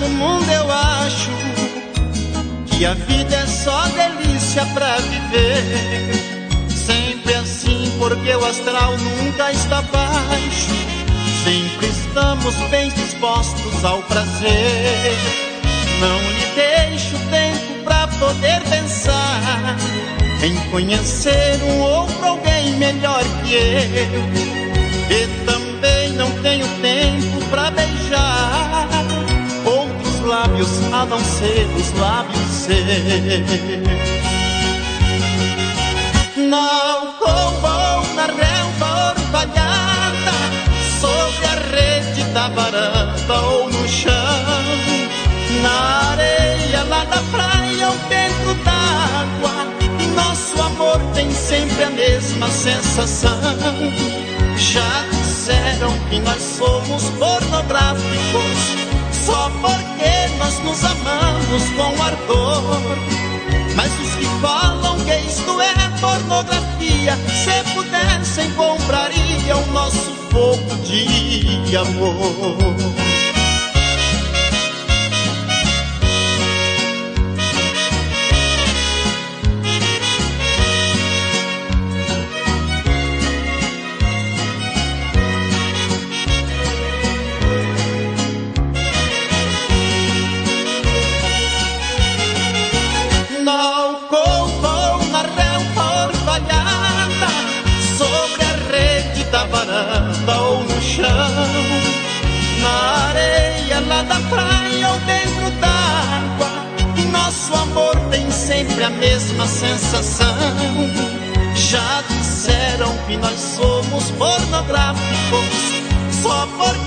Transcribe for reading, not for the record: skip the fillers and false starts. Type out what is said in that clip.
do mundo eu acho que a vida é só delícia pra viver. Sempre assim, porque o astral nunca está baixo. Sempre estamos bem dispostos ao prazer. Não lhe deixo tempo pra poder pensar em conhecer um outro alguém melhor que eu. E também não tenho tempo pra beijar outros lábios a não ser os lábios seus. Não corro na relva orvalhada, sobre a rede da varanda ou no chão, na areia lá da praia ou dentro d'água. Nosso amor tem sempre a mesma sensação. Já disseram que nós somos pornográficos só porque nós nos amamos com ardor. Mas os que falam que isto é pornografia, se pudessem comprariam o nosso fogo de amor. Ou no chão, na areia lá da praia ou dentro d'água. Nosso amor tem sempre a mesma sensação. Já disseram que nós somos pornográficos só porque